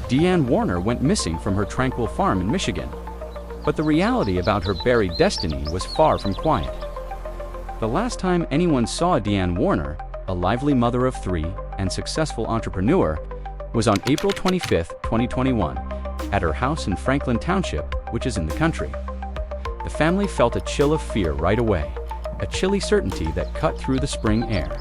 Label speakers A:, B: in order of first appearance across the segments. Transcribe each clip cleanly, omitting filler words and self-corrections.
A: Dee Ann Warner went missing from her tranquil farm in Michigan. But the reality about her buried destiny was far from quiet. The last time anyone saw Dee Ann Warner, a lively mother of 3 and successful entrepreneur, was on April 25, 2021, at her house in Franklin Township, which is in the country. The family felt a chill of fear right away, a chilly certainty that cut through the spring air.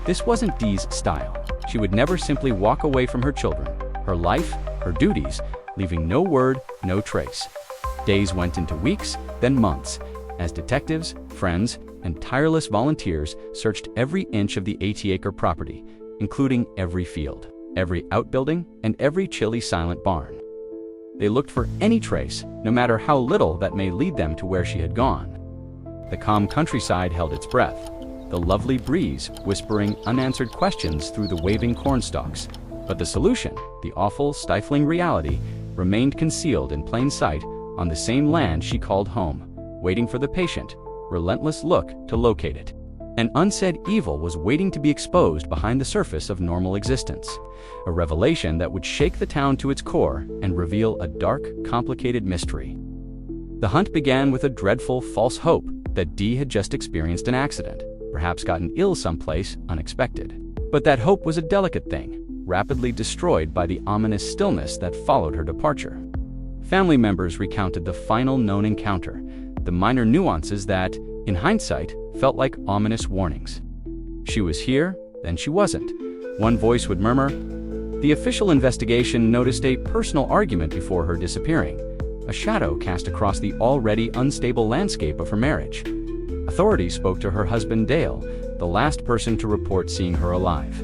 A: This wasn't Dee's style. She would never simply walk away from her children, her life, her duties, leaving no word, no trace. Days went into weeks, then months, as detectives, friends, and tireless volunteers searched every inch of the 80-acre property, including every field, every outbuilding, and every chilly silent barn. They looked for any trace, no matter how little that may lead them to where she had gone. The calm countryside held its breath, the lovely breeze whispering unanswered questions through the waving cornstalks. But the solution, the awful, stifling reality, remained concealed in plain sight on the same land she called home, waiting for the patient, relentless look to locate it. An unsaid evil was waiting to be exposed behind the surface of normal existence, a revelation that would shake the town to its core and reveal a dark, complicated mystery. The hunt began with a dreadful false hope that Dee had just experienced an accident, perhaps gotten ill someplace unexpected. But that hope was a delicate thing, rapidly destroyed by the ominous stillness that followed her departure. Family members recounted the final known encounter, the minor nuances that, in hindsight, felt like ominous warnings. She was here, then she wasn't. One voice would murmur. The official investigation noticed a personal argument before her disappearing, a shadow cast across the already unstable landscape of her marriage. Authorities spoke to her husband Dale, the last person to report seeing her alive.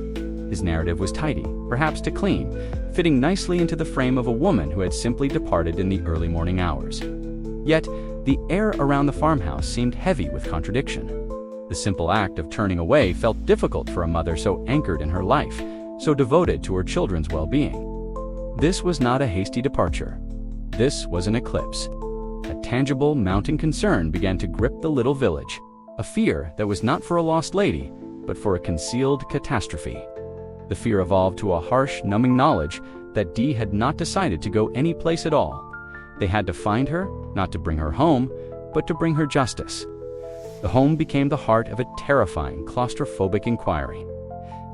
A: His narrative was tidy, perhaps too clean, fitting nicely into the frame of a woman who had simply departed in the early morning hours. Yet, the air around the farmhouse seemed heavy with contradiction. The simple act of turning away felt difficult for a mother so anchored in her life, so devoted to her children's well-being. This was not a hasty departure. This was an eclipse. A tangible, mounting concern began to grip the little village, a fear that was not for a lost lady, but for a concealed catastrophe. The fear evolved to a harsh, numbing knowledge that Dee had not decided to go any place at all. They had to find her, not to bring her home, but to bring her justice. The home became the heart of a terrifying, claustrophobic inquiry.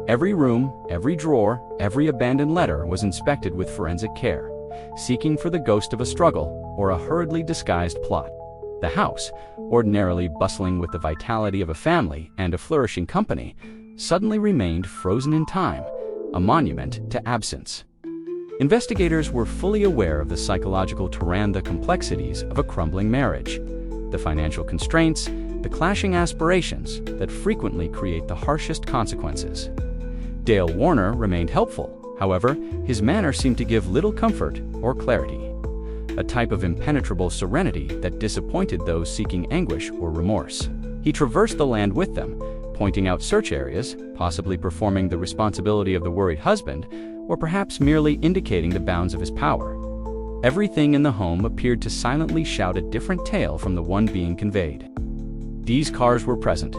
A: Every room, every drawer, every abandoned letter was inspected with forensic care, seeking for the ghost of a struggle or a hurriedly disguised plot. The house, ordinarily bustling with the vitality of a family and a flourishing company, suddenly remained frozen in time, a monument to absence. Investigators were fully aware of the psychological terrain, the complexities of a crumbling marriage, the financial constraints, the clashing aspirations that frequently create the harshest consequences. Dale Warner remained helpful. However, his manner seemed to give little comfort or clarity, a type of impenetrable serenity that disappointed those seeking anguish or remorse. He traversed the land with them, pointing out search areas, possibly performing the responsibility of the worried husband, or perhaps merely indicating the bounds of his power. Everything in the home appeared to silently shout a different tale from the one being conveyed. Dee's cars were present,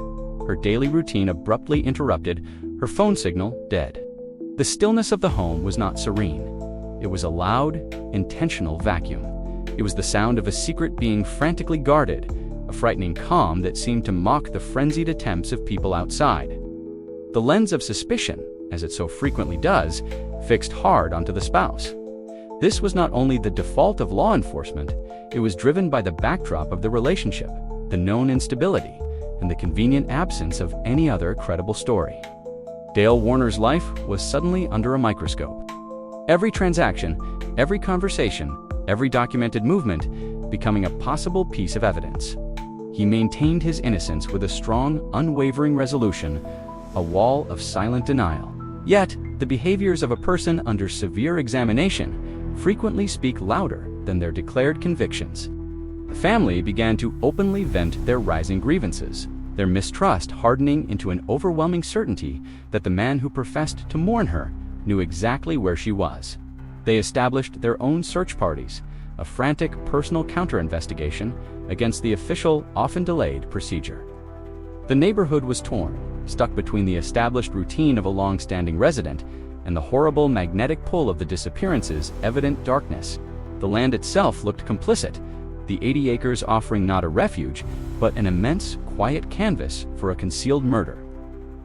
A: her daily routine abruptly interrupted, her phone signal dead. The stillness of the home was not serene. It was a loud, intentional vacuum. It was the sound of a secret being frantically guarded, a frightening calm that seemed to mock the frenzied attempts of people outside. The lens of suspicion, as it so frequently does, fixed hard onto the spouse. This was not only the default of law enforcement, it was driven by the backdrop of the relationship, the known instability, and the convenient absence of any other credible story. Dale Warner's life was suddenly under a microscope. Every transaction, every conversation, every documented movement becoming a possible piece of evidence. He maintained his innocence with a strong, unwavering resolution, a wall of silent denial. Yet, the behaviors of a person under severe examination frequently speak louder than their declared convictions. The family began to openly vent their rising grievances, their mistrust hardening into an overwhelming certainty that the man who professed to mourn her knew exactly where she was. They established their own search parties, a frantic personal counter-investigation against the official, often delayed procedure. The neighborhood was torn, stuck between the established routine of a long-standing resident and the horrible magnetic pull of the disappearances evident darkness. The land itself looked complicit, the 80 acres offering not a refuge, but an immense, quiet canvas for a concealed murder.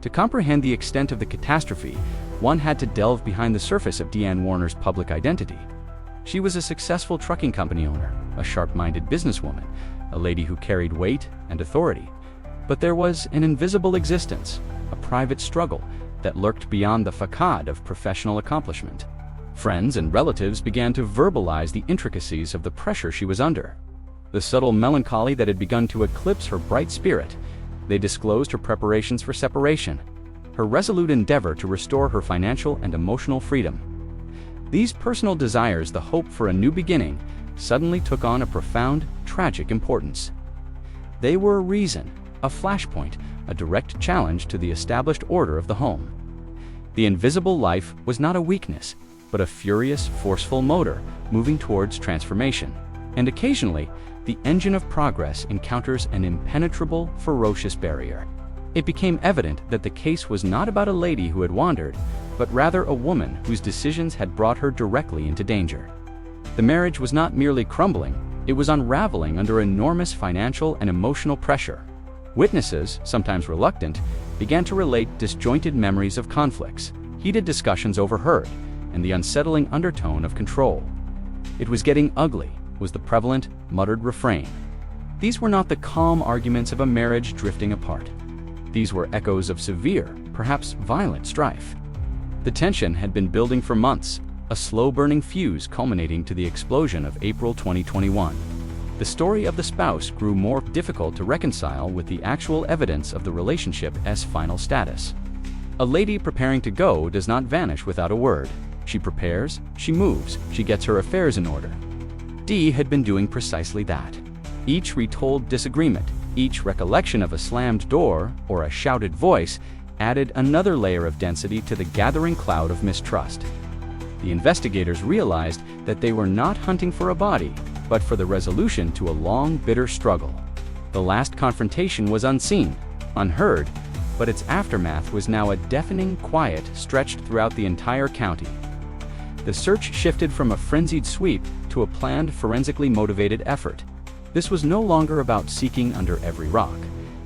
A: To comprehend the extent of the catastrophe, one had to delve behind the surface of Dee Ann Warner's public identity. She was a successful trucking company owner, a sharp-minded businesswoman, a lady who carried weight and authority. But there was an invisible existence, a private struggle that lurked beyond the facade of professional accomplishment. Friends and relatives began to verbalize the intricacies of the pressure she was under. The subtle melancholy that had begun to eclipse her bright spirit. They disclosed her preparations for separation, her resolute endeavor to restore her financial and emotional freedom. These personal desires, the hope for a new beginning, suddenly took on a profound, tragic importance. They were a reason, a flashpoint, a direct challenge to the established order of the home. The invisible life was not a weakness, but a furious, forceful motor moving towards transformation. And occasionally, the engine of progress encounters an impenetrable, ferocious barrier. It became evident that the case was not about a lady who had wandered, but rather a woman whose decisions had brought her directly into danger. The marriage was not merely crumbling, it was unraveling under enormous financial and emotional pressure. Witnesses, sometimes reluctant, began to relate disjointed memories of conflicts, heated discussions overheard, and the unsettling undertone of control. "It was getting ugly," was the prevalent, muttered refrain. These were not the calm arguments of a marriage drifting apart. These were echoes of severe, perhaps violent strife. The tension had been building for months, a slow-burning fuse culminating to the explosion of April 2021. The story of the spouse grew more difficult to reconcile with the actual evidence of the relationship's final status. A lady preparing to go does not vanish without a word. She prepares, she moves, she gets her affairs in order. Dee had been doing precisely that. Each retold disagreement, each recollection of a slammed door or a shouted voice added another layer of density to the gathering cloud of mistrust. The investigators realized that they were not hunting for a body, but for the resolution to a long, bitter struggle. The last confrontation was unseen, unheard, but its aftermath was now a deafening quiet stretched throughout the entire county. The search shifted from a frenzied sweep to a planned, forensically motivated effort. This was no longer about seeking under every rock.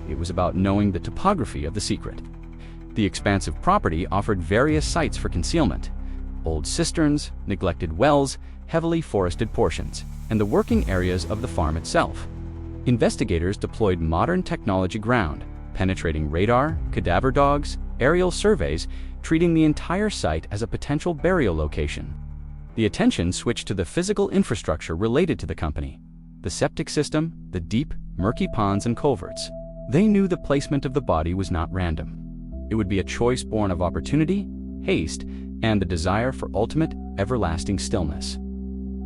A: It was about knowing the topography of the secret. The expansive property offered various sites for concealment: old cisterns, neglected wells, heavily forested portions, and the working areas of the farm itself. Investigators deployed modern technology ground, penetrating radar, cadaver dogs, aerial surveys, treating the entire site as a potential burial location. The attention switched to the physical infrastructure related to the company: the septic system, the deep, murky ponds and culverts. They knew the placement of the body was not random. It would be a choice born of opportunity, haste, and the desire for ultimate, everlasting stillness.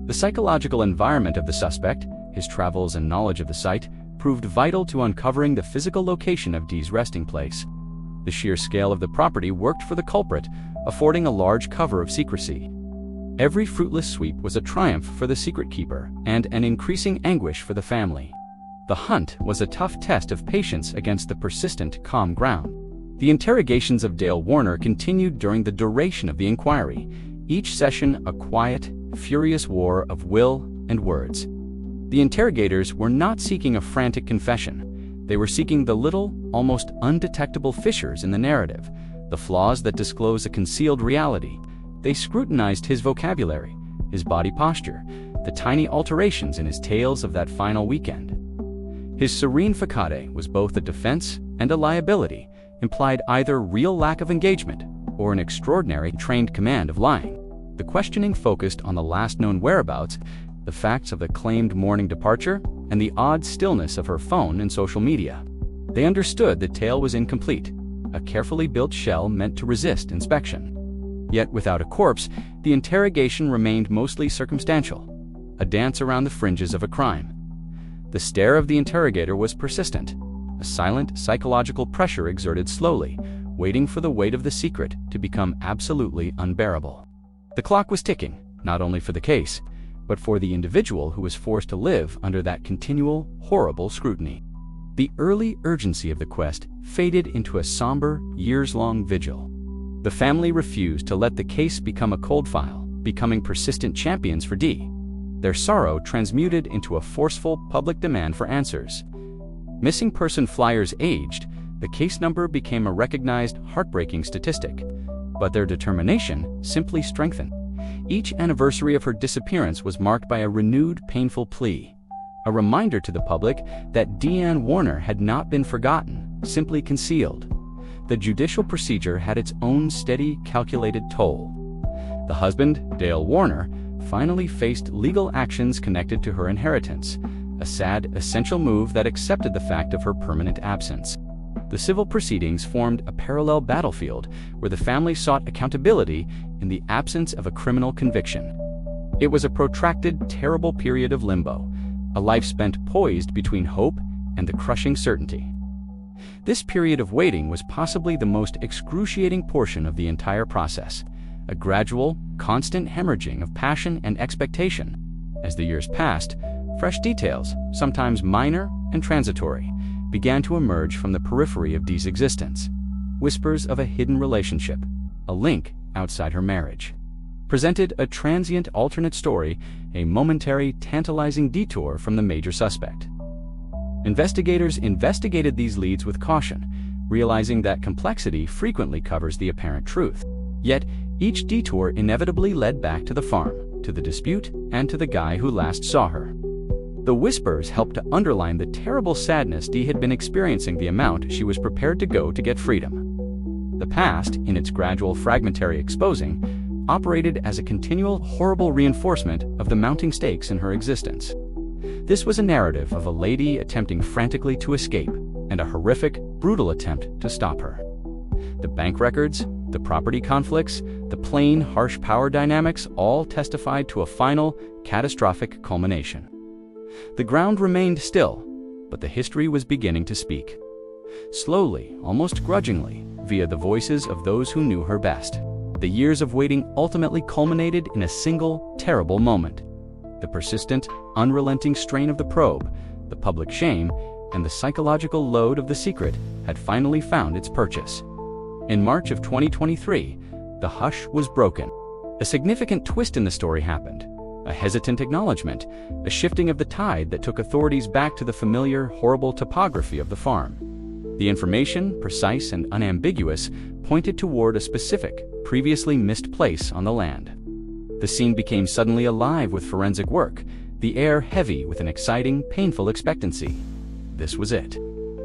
A: The psychological environment of the suspect, his travels and knowledge of the site, proved vital to uncovering the physical location of Dee's resting place. The sheer scale of the property worked for the culprit, affording a large cover of secrecy. Every fruitless sweep was a triumph for the secret keeper and an increasing anguish for the family. The hunt was a tough test of patience against the persistent, calm ground. The interrogations of Dale Warner continued during the duration of the inquiry, each session a quiet, furious war of will and words. The interrogators were not seeking a frantic confession. They were seeking the little, almost undetectable fissures in the narrative, the flaws that disclose a concealed reality. They scrutinized his vocabulary, his body posture, the tiny alterations in his tales of that final weekend. His serene facade was both a defense and a liability, implied either real lack of engagement or an extraordinary trained command of lying. The questioning focused on the last known whereabouts, the facts of the claimed morning departure, and the odd stillness of her phone and social media. They understood the tale was incomplete, a carefully built shell meant to resist inspection. Yet without a corpse, the interrogation remained mostly circumstantial, a dance around the fringes of a crime. The stare of the interrogator was persistent, a silent psychological pressure exerted slowly, waiting for the weight of the secret to become absolutely unbearable. The clock was ticking, not only for the case, but for the individual who was forced to live under that continual, horrible scrutiny. The early urgency of the quest faded into a somber, years-long vigil. The family refused to let the case become a cold file, becoming persistent champions for Dee. Their sorrow transmuted into a forceful public demand for answers. Missing person flyers aged, the case number became a recognized, heartbreaking statistic. But their determination simply strengthened. Each anniversary of her disappearance was marked by a renewed, painful plea. A reminder to the public that Dee Ann Warner had not been forgotten, simply concealed. The judicial procedure had its own steady, calculated toll. The husband, Dale Warner, finally faced legal actions connected to her inheritance, a sad, essential move that accepted the fact of her permanent absence. The civil proceedings formed a parallel battlefield where the family sought accountability in the absence of a criminal conviction. It was a protracted, terrible period of limbo, a life spent poised between hope and the crushing certainty. This period of waiting was possibly the most excruciating portion of the entire process, a gradual, constant hemorrhaging of passion and expectation. As the years passed, fresh details, sometimes minor and transitory, began to emerge from the periphery of Dee's existence. Whispers of a hidden relationship, a link outside her marriage, presented a transient alternate story, a momentary, tantalizing detour from the major suspect. Investigators investigated these leads with caution, realizing that complexity frequently covers the apparent truth. Yet, each detour inevitably led back to the farm, to the dispute, and to the guy who last saw her. The whispers helped to underline the terrible sadness Dee had been experiencing the amount she was prepared to go to get freedom. The past, in its gradual fragmentary exposing, operated as a continual, horrible reinforcement of the mounting stakes in her existence. This was a narrative of a lady attempting frantically to escape, and a horrific, brutal attempt to stop her. The bank records, the property conflicts, the plain, harsh power dynamics all testified to a final, catastrophic culmination. The ground remained still, but the history was beginning to speak. Slowly, almost grudgingly, via the voices of those who knew her best. The years of waiting ultimately culminated in a single, terrible moment. The persistent, unrelenting strain of the probe, the public shame, and the psychological load of the secret had finally found its purchase. In March of 2023, the hush was broken. A significant twist in the story happened. A hesitant acknowledgement, a shifting of the tide that took authorities back to the familiar, horrible topography of the farm. The information, precise and unambiguous, pointed toward a specific, previously missed place on the land. The scene became suddenly alive with forensic work, the air heavy with an exciting, painful expectancy. This was it.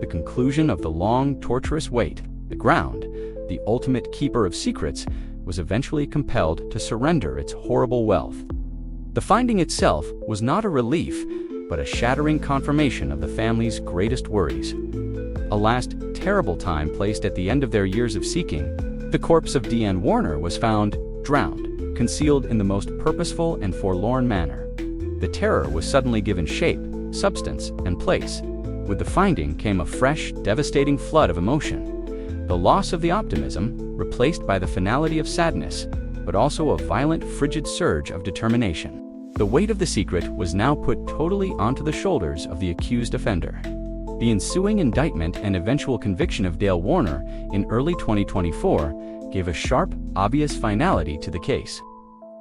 A: The conclusion of the long, torturous wait. The ground, the ultimate keeper of secrets, was eventually compelled to surrender its horrible wealth. The finding itself was not a relief, but a shattering confirmation of the family's greatest worries. A last, terrible time placed at the end of their years of seeking, the corpse of Dee Ann Warner was found, drowned, concealed in the most purposeful and forlorn manner. The terror was suddenly given shape, substance, and place. With the finding came a fresh, devastating flood of emotion. The loss of the optimism, replaced by the finality of sadness, but also a violent, frigid surge of determination. The weight of the secret was now put totally onto the shoulders of the accused offender. The ensuing indictment and eventual conviction of Dale Warner in early 2024 gave a sharp, obvious finality to the case.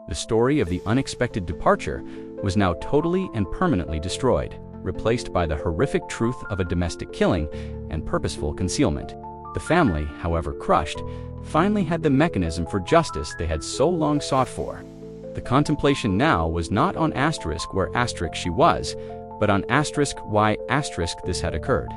A: The story of the unexpected departure was now totally and permanently destroyed, replaced by the horrific truth of a domestic killing and purposeful concealment. The family, however crushed, finally had the mechanism for justice they had so long sought for. The contemplation now was not on asterisk where asterisk she was, but on asterisk why asterisk this had occurred.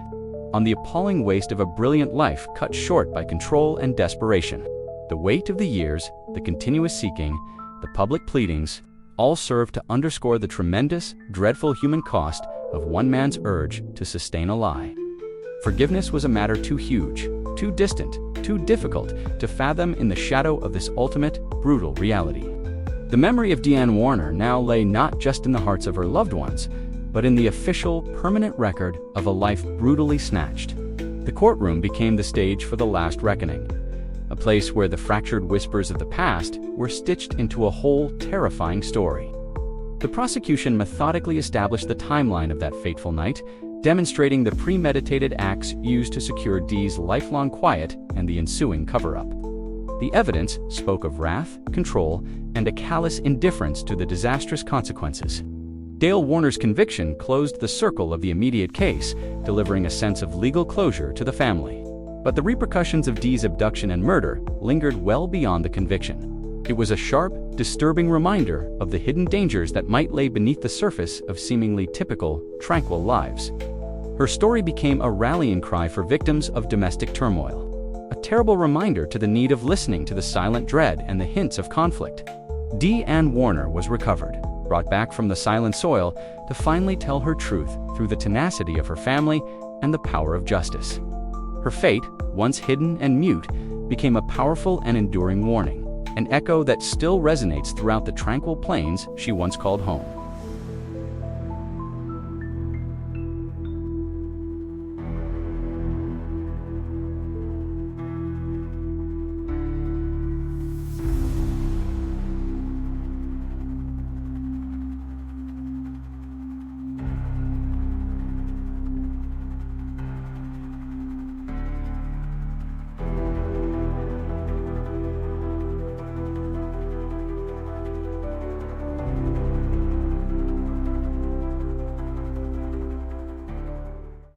A: On the appalling waste of a brilliant life cut short by control and desperation. The weight of the years, the continuous seeking, the public pleadings, all served to underscore the tremendous, dreadful human cost of one man's urge to sustain a lie. Forgiveness was a matter too huge, too distant, too difficult to fathom in the shadow of this ultimate, brutal reality. The memory of Dee Ann Warner now lay not just in the hearts of her loved ones, but in the official, permanent record of a life brutally snatched. The courtroom became the stage for the last reckoning, a place where the fractured whispers of the past were stitched into a whole, terrifying story. The prosecution methodically established the timeline of that fateful night, demonstrating the premeditated acts used to secure Dee's lifelong quiet and the ensuing cover-up. The evidence spoke of wrath, control, and a callous indifference to the disastrous consequences. Dale Warner's conviction closed the circle of the immediate case, delivering a sense of legal closure to the family. But the repercussions of Dee's abduction and murder lingered well beyond the conviction. It was a sharp, disturbing reminder of the hidden dangers that might lay beneath the surface of seemingly typical, tranquil lives. Her story became a rallying cry for victims of domestic turmoil, a terrible reminder to the need of listening to the silent dread and the hints of conflict. Dee Ann Warner was recovered, brought back from the silent soil to finally tell her truth through the tenacity of her family and the power of justice. Her fate, once hidden and mute, became a powerful and enduring warning, an echo that still resonates throughout the tranquil plains she once called home.